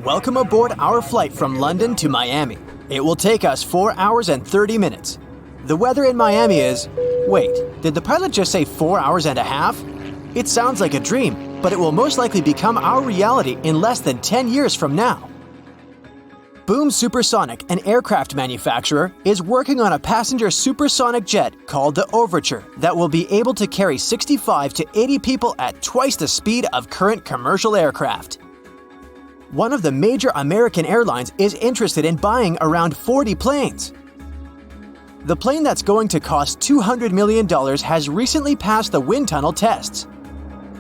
Welcome aboard our flight from London to Miami. It will take us 4 hours and 30 minutes. The weather in Miami is… Wait, did the pilot just say 4 hours and a half? It sounds like a dream, but it will most likely become our reality in less than 10 years from now. Boom Supersonic, an aircraft manufacturer, is working on a passenger supersonic jet called the Overture that will be able to carry 65 to 80 people at twice the speed of current commercial aircraft. One of the major American airlines is interested in buying around 40 planes. The plane that's going to cost $200 million has recently passed the wind tunnel tests.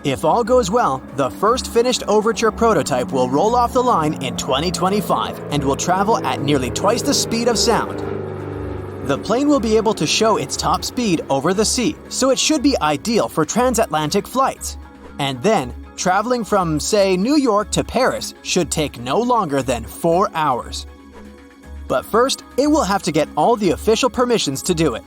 If all goes well, the first finished Overture prototype will roll off the line in 2025 and will travel at nearly twice the speed of sound. The plane will be able to show its top speed over the sea, so it should be ideal for transatlantic flights. And then, traveling from, say, New York to Paris should take no longer than 4 hours. But first, it will have to get all the official permissions to do it.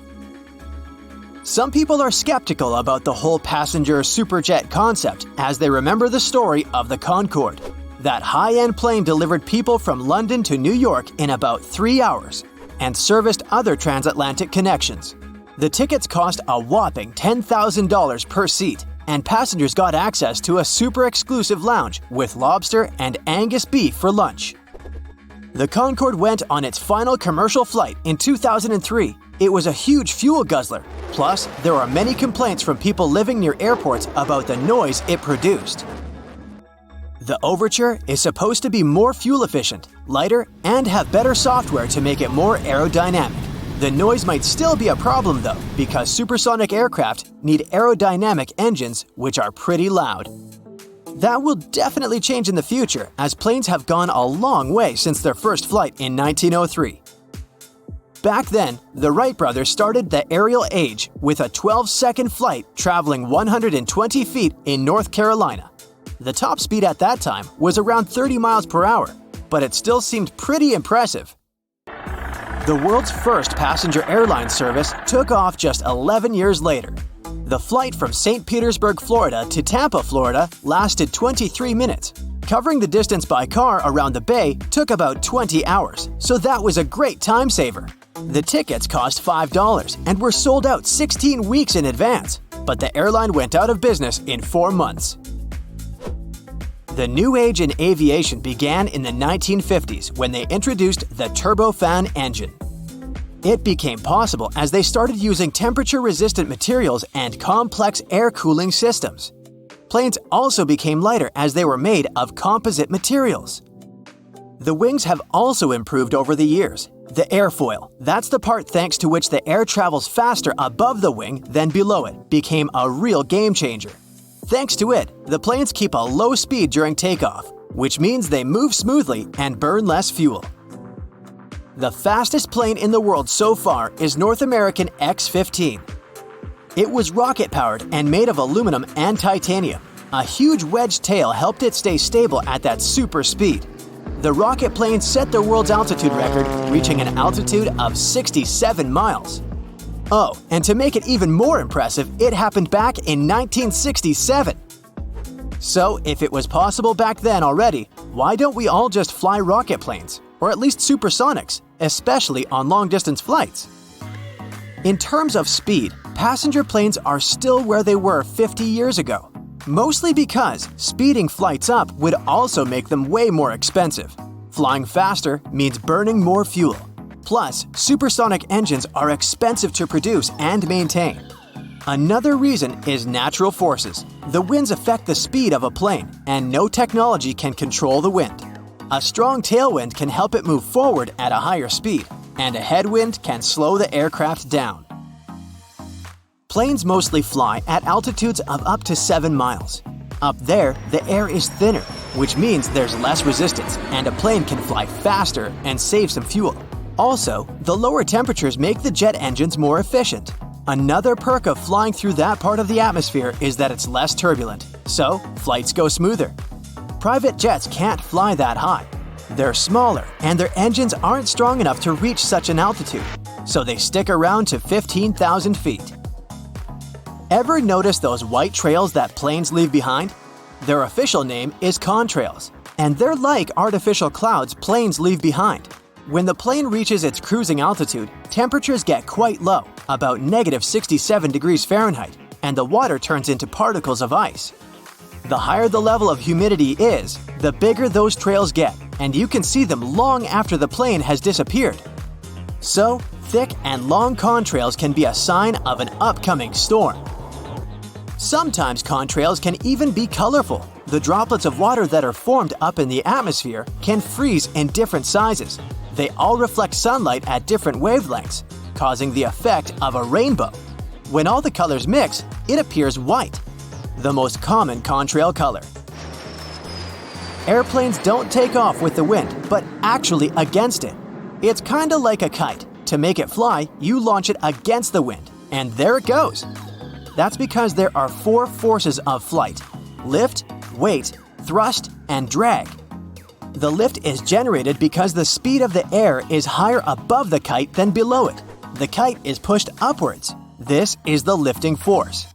Some people are skeptical about the whole passenger superjet concept as they remember the story of the Concorde. That high-end plane delivered people from London to New York in about 3 hours and serviced other transatlantic connections. The tickets cost a whopping $10,000 per seat, and passengers got access to a super exclusive lounge with lobster and Angus beef for lunch. The Concorde went on its final commercial flight in 2003. It was a huge fuel guzzler. Plus, there are many complaints from people living near airports about the noise it produced. The Overture is supposed to be more fuel efficient, lighter, and have better software to make it more aerodynamic. The noise might still be a problem though, because supersonic aircraft need aerodynamic engines, which are pretty loud. That will definitely change in the future, as planes have gone a long way since their first flight in 1903. Back then, the Wright brothers started the aerial age with a 12-second flight traveling 120 feet in North Carolina. The top speed at that time was around 30 miles per hour, but it still seemed pretty impressive. The world's first passenger airline service took off just 11 years later. The flight from St. Petersburg, Florida to Tampa, Florida lasted 23 minutes. Covering the distance by car around the bay took about 20 hours, so that was a great time saver. The tickets cost $5 and were sold out 16 weeks in advance, but the airline went out of business in 4 months. The new age in aviation began in the 1950s when they introduced the turbofan engine. It became possible as they started using temperature-resistant materials and complex air cooling systems. Planes also became lighter as they were made of composite materials. The wings have also improved over the years. The airfoil, that's the part thanks to which the air travels faster above the wing than below it, became a real game changer. Thanks to it, the planes keep a low speed during takeoff, which means they move smoothly and burn less fuel. The fastest plane in the world so far is North American X-15. It was rocket-powered and made of aluminum and titanium. A huge wedge tail helped it stay stable at that super speed. The rocket plane set the world's altitude record, reaching an altitude of 67 miles. Oh, and to make it even more impressive, it happened back in 1967. So, if it was possible back then already, why don't we all just fly rocket planes? Or at least supersonics, especially on long-distance flights? In terms of speed, passenger planes are still where they were 50 years ago. Mostly because speeding flights up would also make them way more expensive. Flying faster means burning more fuel. Plus, supersonic engines are expensive to produce and maintain. Another reason is natural forces. The winds affect the speed of a plane, and no technology can control the wind. A strong tailwind can help it move forward at a higher speed, and a headwind can slow the aircraft down. Planes mostly fly at altitudes of up to 7 miles. Up there, the air is thinner, which means there's less resistance, and a plane can fly faster and save some fuel. Also, the lower temperatures make the jet engines more efficient. Another perk of flying through that part of the atmosphere is that it's less turbulent, so flights go smoother. Private jets can't fly that high. They're smaller, and their engines aren't strong enough to reach such an altitude, so they stick around to 15,000 feet. Ever notice those white trails that planes leave behind? Their official name is Contrails. And they're like artificial clouds planes leave behind. When the plane reaches its cruising altitude, temperatures get quite low, about -67 degrees Fahrenheit, and the water turns into particles of ice. The higher the level of humidity is, the bigger those trails get, and you can see them long after the plane has disappeared. So, thick and long contrails can be a sign of an upcoming storm. Sometimes contrails can even be colorful. The droplets of water that are formed up in the atmosphere can freeze in different sizes. They all reflect sunlight at different wavelengths, causing the effect of a rainbow. When all the colors mix, it appears white, the most common contrail color. Airplanes don't take off with the wind, but actually against it. It's kinda like a kite. To make it fly, you launch it against the wind, and there it goes. That's because there are 4 forces of flight: lift, weight, thrust, and drag. The lift is generated because the speed of the air is higher above the kite than below it. The kite is pushed upwards. This is the lifting force.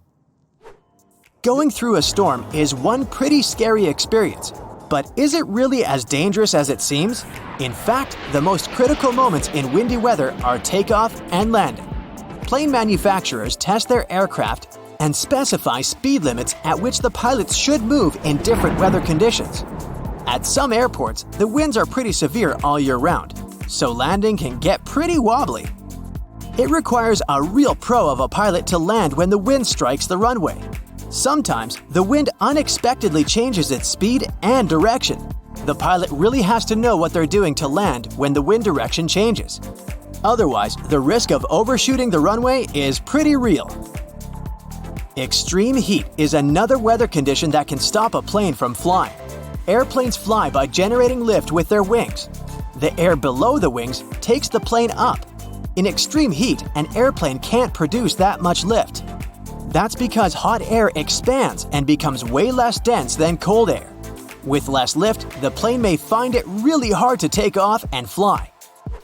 Going through a storm is one pretty scary experience, but is it really as dangerous as it seems? In fact, the most critical moments in windy weather are takeoff and landing. Plane manufacturers test their aircraft and specify speed limits at which the pilots should move in different weather conditions. At some airports, the winds are pretty severe all year round, so landing can get pretty wobbly. It requires a real pro of a pilot to land when the wind strikes the runway. Sometimes, the wind unexpectedly changes its speed and direction. The pilot really has to know what they're doing to land when the wind direction changes. Otherwise, the risk of overshooting the runway is pretty real. Extreme heat is another weather condition that can stop a plane from flying. Airplanes fly by generating lift with their wings. The air below the wings takes the plane up. In extreme heat, an airplane can't produce that much lift. That's because hot air expands and becomes way less dense than cold air. With less lift, the plane may find it really hard to take off and fly.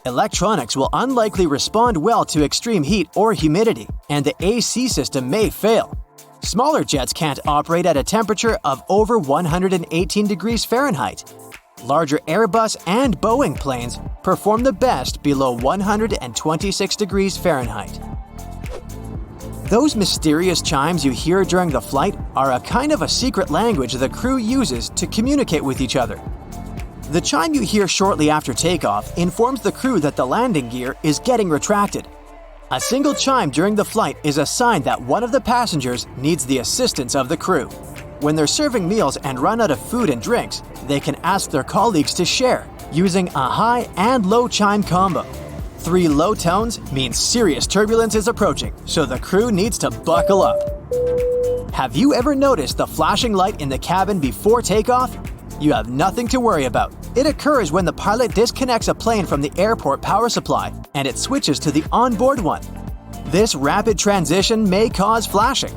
Electronics will unlikely respond well to extreme heat or humidity, and the AC system may fail. Smaller jets can't operate at a temperature of over 118 degrees Fahrenheit. Larger Airbus and Boeing planes perform the best below 126 degrees Fahrenheit. Those mysterious chimes you hear during the flight are a kind of a secret language the crew uses to communicate with each other. The chime you hear shortly after takeoff informs the crew that the landing gear is getting retracted. A single chime during the flight is a sign that one of the passengers needs the assistance of the crew. When they're serving meals and run out of food and drinks, they can ask their colleagues to share, using a high and low chime combo. 3 low tones means serious turbulence is approaching, so the crew needs to buckle up. Have you ever noticed the flashing light in the cabin before takeoff? You have nothing to worry about. It occurs when the pilot disconnects a plane from the airport power supply and it switches to the onboard one. This rapid transition may cause flashing.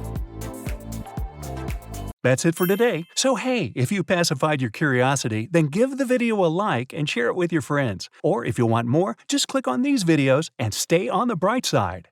That's it for today. So hey, if you pacified your curiosity, then give the video a like and share it with your friends. Or if you want more, just click on these videos and stay on the bright side.